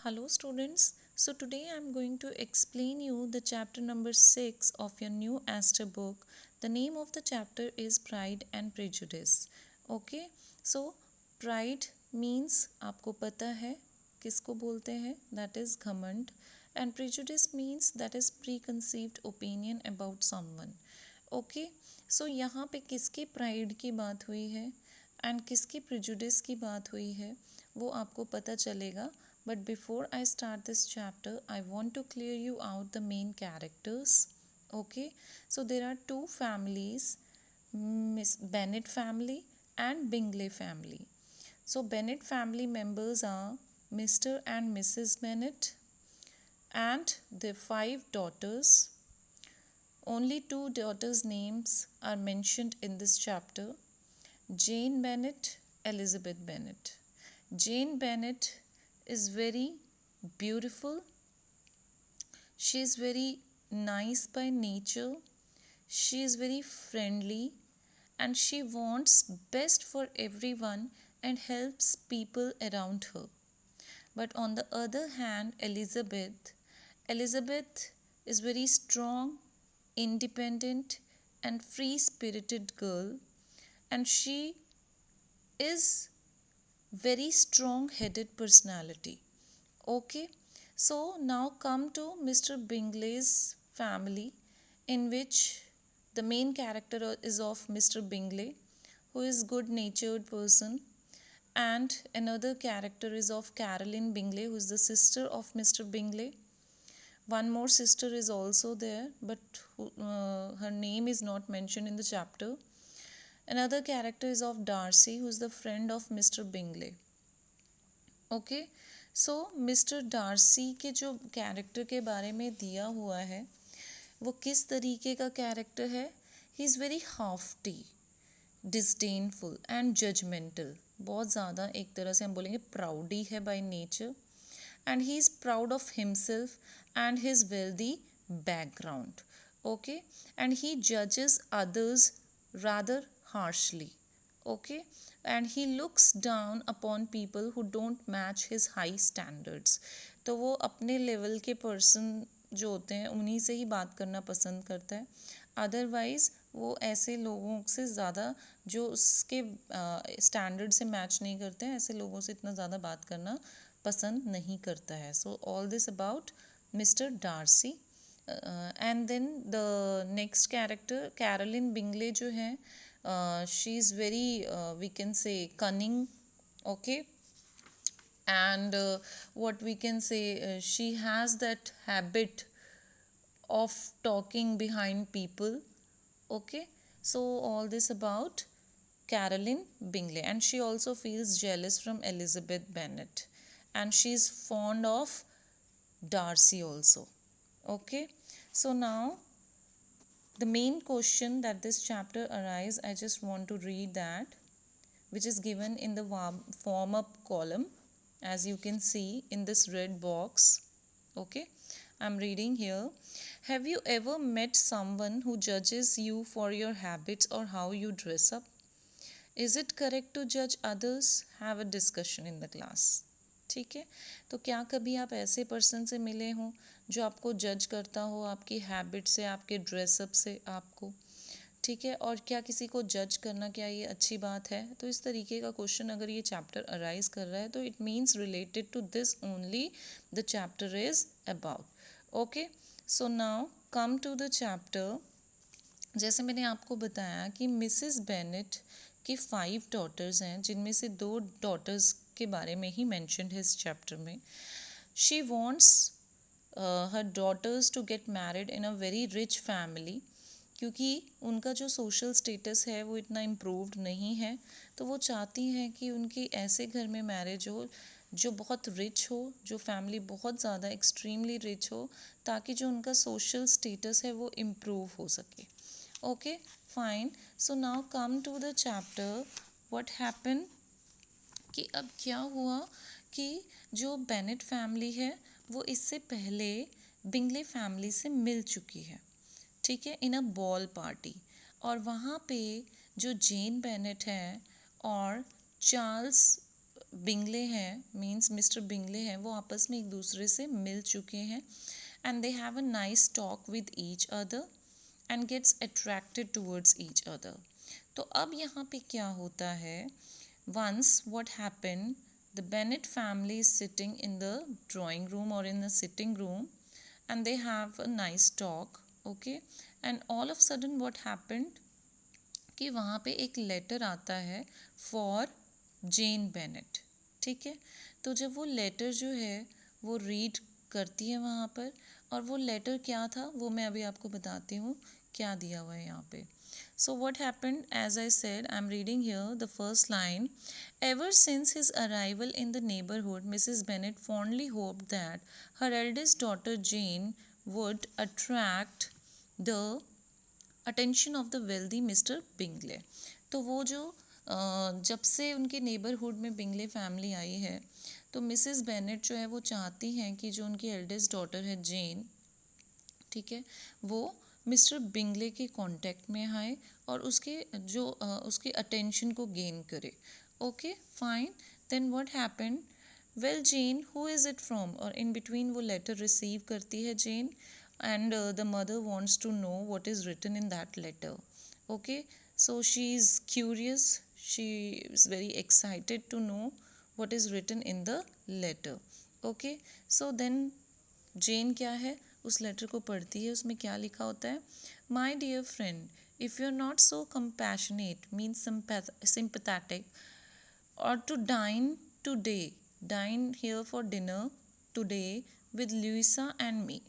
Hello students, so today I am going to explain you the chapter number 6 of your new Aster book. The name of the chapter is Pride and Prejudice. Okay, so pride means आपको पता है किसको बोलते हैं, that is घमंड, and prejudice means that is preconceived opinion about someone. Okay so यहाँ पे किसकी प्राइड की बात हुई है एंड किसकी प्रिजुडिस की बात हुई है वो आपको पता चलेगा. But before I start this chapter I want to clear you out the main characters. Okay so there are two families, Miss Bennet family and Bingley family. So Bennet family members are Mr. and Mrs. Bennet and their 5 daughters. Only 2 daughters' names are mentioned in this chapter: Jane Bennet, Elizabeth Bennet. Jane Bennet is very beautiful. She is very nice by nature. She is very friendly and she wants best for everyone and helps people around her. But on the other hand, Elizabeth is very strong, independent and free-spirited girl, and she is very strong-headed personality. Okay, so now come to Mr. Bingley's family, in which the main character is of Mr. Bingley, who is good-natured person, and another character is of Caroline Bingley, who is the sister of Mr. Bingley. One more sister is also there, but her name is not mentioned in the chapter. Another character is of Darcy, who is the friend of Mr. Bingley. Okay, so Mr. Darcy के जो character के बारे में दिया हुआ है वो किस तरीके का कैरेक्टर है. He is very haughty, disdainful and judgemental. बहुत ज़्यादा एक तरह से हम बोलेंगे प्राउडी है by nature, and he is proud of himself and his wealthy background. Okay, and he जजेस others rather harshly. Okay, and he looks down upon people who don't match his high standards. तो वो अपने level के person जो होते हैं उन्हीं से ही बात करना पसंद करता है. अदरवाइज़ वो ऐसे लोगों से ज़्यादा जो उसके स्टैंडर्ड से मैच नहीं करते हैं, ऐसे लोगों से इतना ज़्यादा बात करना पसंद नहीं करता है. So all this about Mr Darcy. And then the next character Caroline Bingley जो है, she is very we can say cunning. Okay, and what we can say, she has that habit of talking behind people. Okay, so all this about Caroline Bingley, and she also feels jealous from Elizabeth Bennet, and she is fond of Darcy also. Okay, so now the main question that this chapter arises, I just want to read that, which is given in the form up column, as you can see in this red box. Okay, I'm reading here. Have you ever met someone who judges you for your habits or how you dress up? Is it correct to judge others? Have a discussion in the class. ठीक है, तो क्या कभी आप ऐसे person से मिले हों जो आपको जज करता हो आपकी हैबिट से, आपके ड्रेसअप से आपको. ठीक है, और क्या किसी को जज करना, क्या ये अच्छी बात है? तो इस तरीके का क्वेश्चन अगर ये चैप्टर अराइज कर रहा है तो it means related to this only the chapter is about. Okay, so now come to the chapter. जैसे मैंने आपको बताया कि मिसेस बेनेट की 5 डॉटर्स हैं, जिनमें से 2 डॉटर्स के बारे में ही मैंशनड है इस चैप्टर में. She wants her daughters to get married in a very rich family, क्योंकि उनका जो सोशल स्टेटस है वो इतना इम्प्रूव्ड नहीं है, तो वो चाहती हैं कि उनकी ऐसे घर में मैरिज हो जो बहुत रिच हो, जो फैमिली बहुत ज़्यादा एक्सट्रीमली रिच हो, ताकि जो उनका सोशल स्टेटस है वो इम्प्रूव हो सके. Okay fine, so now come to the chapter. What happen कि अब क्या हुआ कि जो बेनेट फैमिली है वो इससे पहले बिंगले फैमिली से मिल चुकी है. ठीक है, इन अ बॉल पार्टी. और वहाँ पे जो जेन बेनेट है और चार्ल्स बिंगले हैं, मीन्स मिस्टर बिंगले हैं, वो आपस में एक दूसरे से मिल चुके हैं and they have a nice talk with each other and gets attracted towards each other. तो अब यहाँ पे क्या होता है, once what happened, the Bennett family is sitting in the drawing room or in the sitting room and they have a nice talk, okay, and all of a sudden what happened कि वहाँ पे एक letter आता है for gen Bennett. ठीक है, तो जब वो लेटर जो है वो रीड करती है वहाँ पर, और वो लेटर क्या था वो मैं अभी आपको बताती हूँ क्या दिया हुआ है यहाँ पे. So what happened, as I said, I am reading here the first line. Ever since his arrival in the neighborhood, Mrs. Bennet fondly hoped that her eldest daughter Jane would attract the attention of the wealthy mister Bingley. तो वो जो जब से उनके neighbourhood में Bingley family I है, तो Mrs Bennett जो है वो चाहती हैं कि जो उनकी एल्डेस्ट डॉटर है जेन, ठीक है, वो मिस्टर बिंगले के कांटेक्ट में आए और उसके अटेंशन को गेन करे. Okay fine, then what happened, well Jane who is it from, और इन बिटवीन वो लेटर रिसीव करती है जेन, and the mother wants to know what is written in that letter. Okay, so she is curious, she is very excited to know what is written in the letter. Okay, so then Jane क्या है, उस letter को पढ़ती है. उसमें क्या लिखा होता है, my dear friend, if you are not so compassionate, means sympathetic, or to dine here for dinner today with Louisa and me.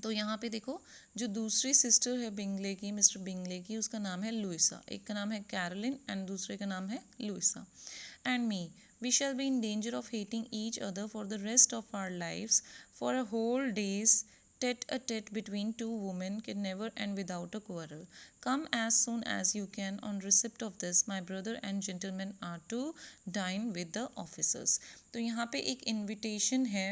तो यहाँ पे देखो, जो दूसरी सिस्टर है बिंगले की, मिस्टर बिंगले की, उसका नाम है लुइसा. एक का नाम है कैरोलिन एंड दूसरे का नाम है Louisa. And me, we shall be in danger of hating each other for the rest of our lives, for a whole days tete-a-tete between two women can never end without a quarrel. Come as soon as you can. On receipt of this, my brother and gentlemen are to dine with the officers. तो यहाँ पे एक invitation है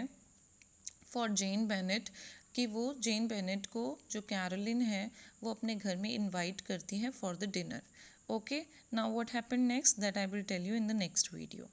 for gen Bennett कि वो जेन Bennett को, जो Caroline है, वो अपने घर में इनवाइट करती है for the dinner. Okay, now what happened next, that I will tell you in the next video.